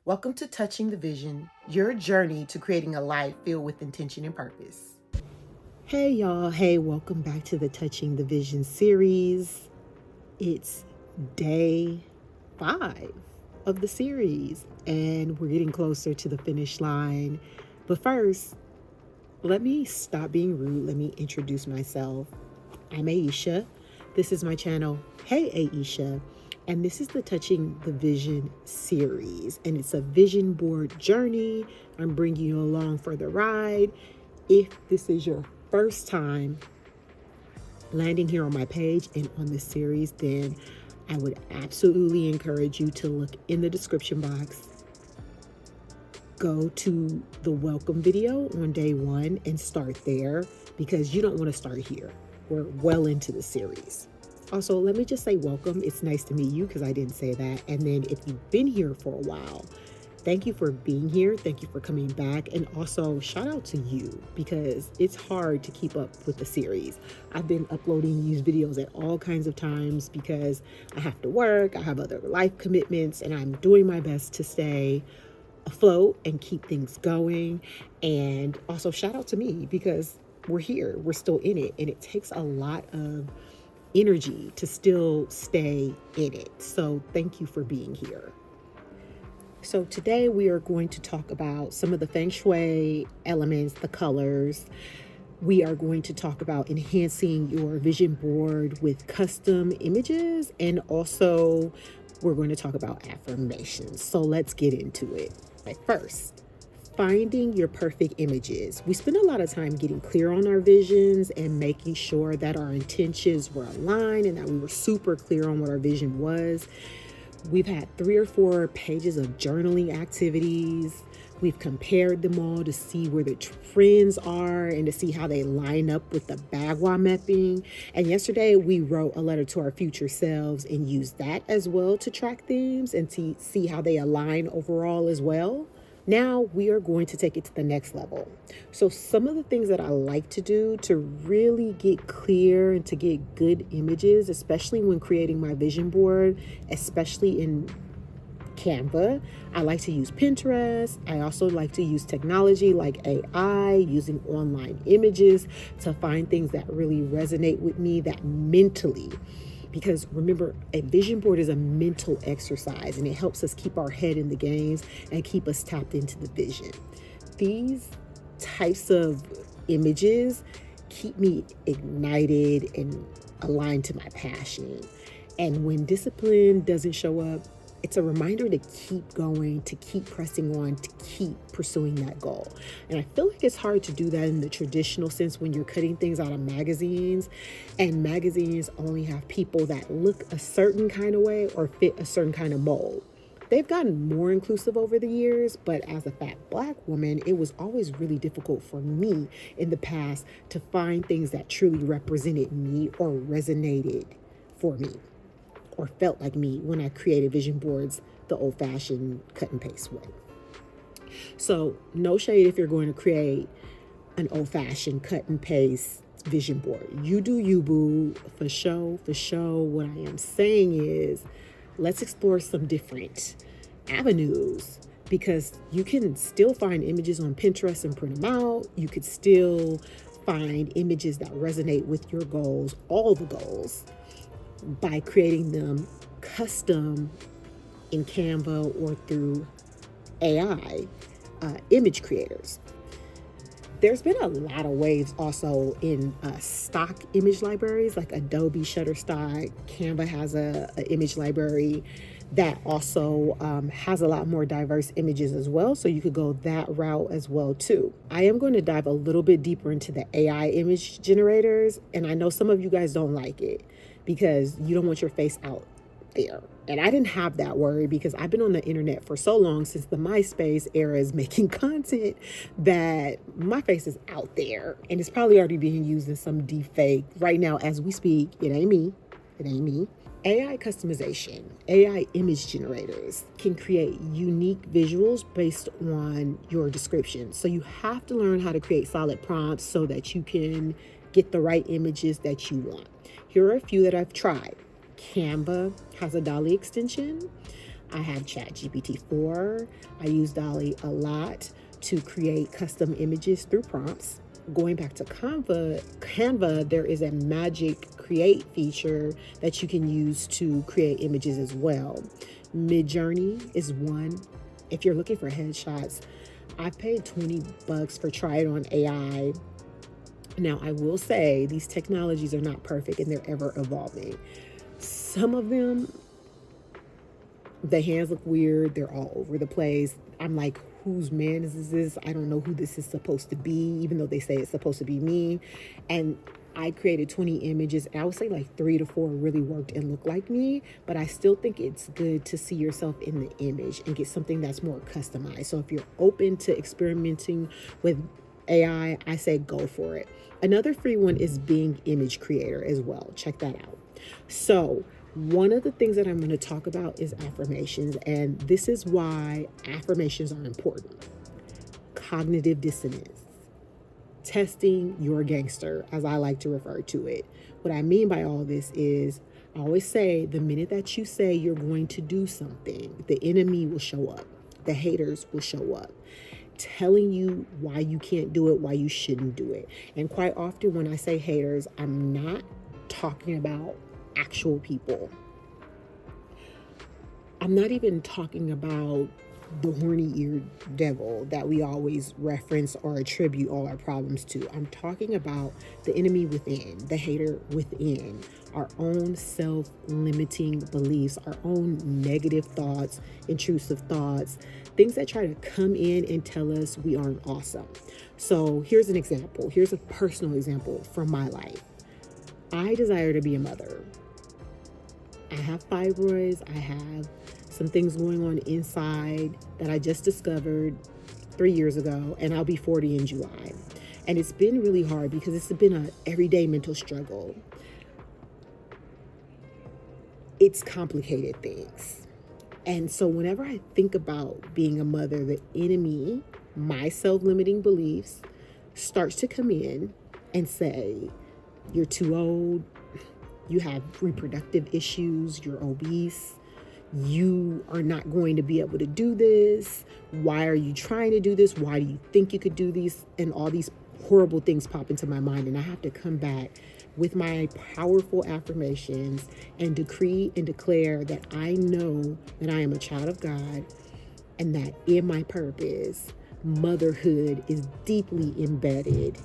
Welcome to Touching the Vision, your journey to creating a life filled with intention and purpose. Hey, y'all. Hey, welcome back to the Touching the Vision series. It's day 5 of the series, and we're getting closer to the finish line. But first, let me stop being rude. Let me introduce myself. I'm Aisha. This is my channel, Hey Aisha, and this is the Touching the Vision series, and it's a vision board journey. I'm bringing you along for the ride. If this is your first time landing here on my page and on this series, then I would absolutely encourage you to look in the description box. Go to the welcome video on day 1 and start there, because you don't want to start here. We're well into the series. Also, let me just say welcome. It's nice to meet you, because I didn't say that. And then if you've been here for a while, thank you for being here. Thank you for coming back. And also shout out to you, because it's hard to keep up with the series. I've been uploading these videos at all kinds of times because I have to work, I have other life commitments, and I'm doing my best to stay afloat and keep things going. And also shout out to me, because we're here, we're still in it, and it takes a lot of energy to still stay in it. So thank you for being here. So today we are going to talk about some of the Feng Shui elements, the colors. We are going to talk about enhancing your vision board with custom images, and also we're going to talk about affirmations. So let's get into it. First, finding your perfect images. We spend a lot of time getting clear on our visions and making sure that our intentions were aligned and that we were super clear on what our vision was. We've had 3 or 4 pages of journaling activities. We've compared them all to see where the trends are and to see how they line up with the Bagua mapping. And yesterday we wrote a letter to our future selves and used that as well to track themes and to see how they align overall as well. Now we are going to take it to the next level. So some of the things that I like to do to really get clear and to get good images, especially when creating my vision board, especially in Canva, I like to use Pinterest. I also like to use technology like AI, using online images to find things that really resonate with me, that mentally. Because remember, a vision board is a mental exercise, and it helps us keep our head in the games and keep us tapped into the vision. These types of images keep me ignited and aligned to my passion. And when discipline doesn't show up, it's a reminder to keep going, to keep pressing on, to keep pursuing that goal. And I feel like it's hard to do that in the traditional sense when you're cutting things out of magazines, and magazines only have people that look a certain kind of way or fit a certain kind of mold. They've gotten more inclusive over the years, but as a fat Black woman, it was always really difficult for me in the past to find things that truly represented me or resonated for me, or felt like me when I created vision boards the old-fashioned cut and paste way. So no shade if you're going to create an old-fashioned cut and paste vision board. You do you, boo, for show, for show. What I am saying is, let's explore some different avenues, because you can still find images on Pinterest and print them out. You could still find images that resonate with your goals, all the goals, by creating them custom in Canva or through AI image creators. There's been a lot of waves also in stock image libraries like Adobe Shutterstock. Canva has a image library that also has a lot more diverse images as well. So you could go that route as well too. I am going to dive a little bit deeper into the AI image generators. And I know some of you guys don't like it because you don't want your face out there. And I didn't have that worry, because I've been on the internet for so long, since the MySpace era, is making content, that my face is out there and it's probably already being used in some deep fake right now as we speak. It ain't me. It ain't me. AI customization, AI image generators can create unique visuals based on your description. So you have to learn how to create solid prompts so that you can get the right images that you want. Here are a few that I've tried. Canva has a Dolly extension. I have ChatGPT 4. I use Dolly a lot to create custom images through prompts. Going back to Canva, there is a magic create feature that you can use to create images as well. Midjourney is one. If you're looking for headshots, I paid $20 for Try It On AI. Now, I will say these technologies are not perfect and they're ever evolving. Some of them, the hands look weird. They're all over the place. I'm like, whose man is this? I don't know who this is supposed to be, even though they say it's supposed to be me. And I created 20 images. I would say like 3 to 4 really worked and looked like me, but I still think it's good to see yourself in the image and get something that's more customized. So if you're open to experimenting with AI, I say go for it. Another free one is Bing Image Creator as well. Check that out. So one of the things that I'm going to talk about is affirmations, and this is why affirmations are important. Cognitive dissonance. Testing your gangster, as I like to refer to it. What I mean by all this is, I always say the minute that you say you're going to do something, the enemy will show up. The haters will show up, telling you why you can't do it, why you shouldn't do it. And quite often when I say haters, I'm not talking about actual people. I'm not even talking about the horny eared devil that we always reference or attribute all our problems to. I'm talking about the enemy within, the hater within, our own self-limiting beliefs, our own negative thoughts, intrusive thoughts, things that try to come in and tell us we aren't awesome. So here's an example. Here's a personal example from my life. I desire to be a mother. I have fibroids. I have some things going on inside that I just discovered 3 years ago, and I'll be 40 in July. And it's been really hard because it's been an everyday mental struggle. It's complicated things. And so whenever I think about being a mother, the enemy, my self-limiting beliefs, starts to come in and say, you're too old, you have reproductive issues, you're obese, you are not going to be able to do this. Why are you trying to do this? Why do you think you could do these? And all these horrible things pop into my mind. And I have to come back with my powerful affirmations and decree and declare that I know that I am a child of God and that in my purpose, motherhood is deeply embedded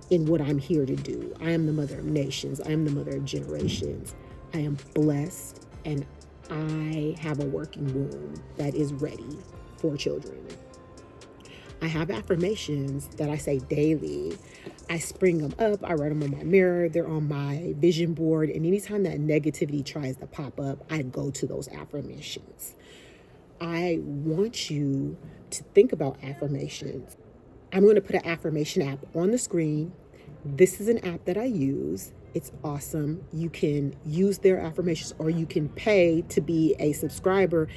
in what I'm here to do. I am the mother of nations. I am the mother of generations. I am blessed and I have a working womb that is ready for children. I have affirmations that I say daily. I spring them up. I write them on my mirror. They're on my vision board. And anytime that negativity tries to pop up, I go to those affirmations. I want you to think about affirmations. I'm going to put an affirmation app on the screen. This is an app that I use. It's awesome. You can use their affirmations or you can pay to be a subscriber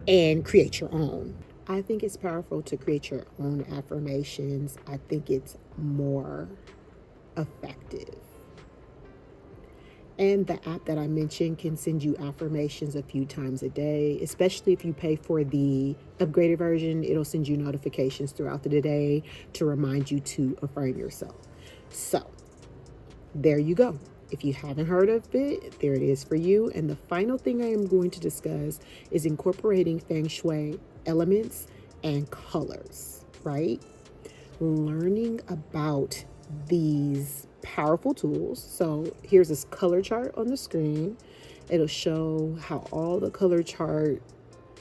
and create your own. I think it's powerful to create your own affirmations. I think it's more effective. And the app that I mentioned can send you affirmations a few times a day, especially if you pay for the upgraded version. It'll send you notifications throughout the day to remind you to affirm yourself. So there you go. If you haven't heard of it, there it is for you. And the final thing I am going to discuss is incorporating Feng Shui elements and colors, right? Learning about these powerful tools. So here's this color chart on the screen. It'll show how all the color chart,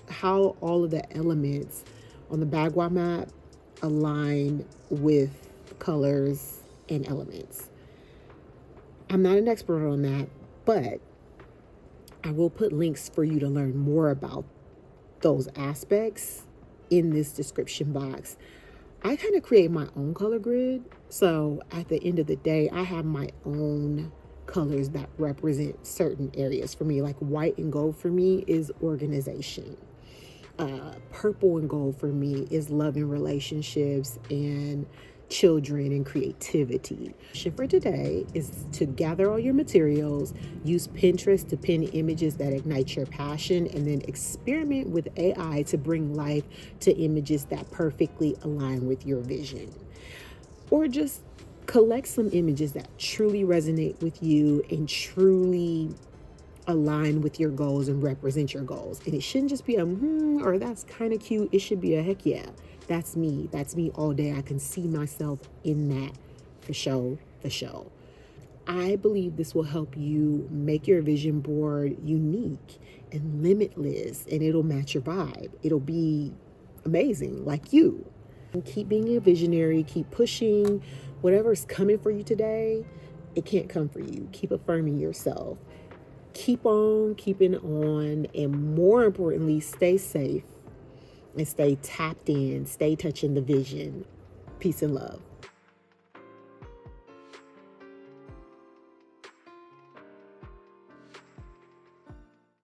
how all of the elements on the Bagua map align with colors and elements. I'm not an expert on that, but I will put links for you to learn more about those aspects in this description box. I kind of create my own color grid. So at the end of the day, I have my own colors that represent certain areas for me. Like white and gold for me is organization. Purple and gold for me is love and relationships and children and creativity. Shift for today is to gather all your materials, use Pinterest to pin images that ignite your passion, and then experiment with AI to bring life to images that perfectly align with your vision. Or just collect some images that truly resonate with you and truly align with your goals and represent your goals. And it shouldn't just be a or that's kind of cute. It should be a heck yeah. That's me. That's me all day. I can see myself in that for show, for show. I believe this will help you make your vision board unique and limitless, and it'll match your vibe. It'll be amazing, like you. And keep being a visionary, keep pushing. Whatever's coming for you today, it can't come for you. Keep affirming yourself. Keep on keeping on, and more importantly, stay safe and stay tapped in, stay touching the vision. Peace and love.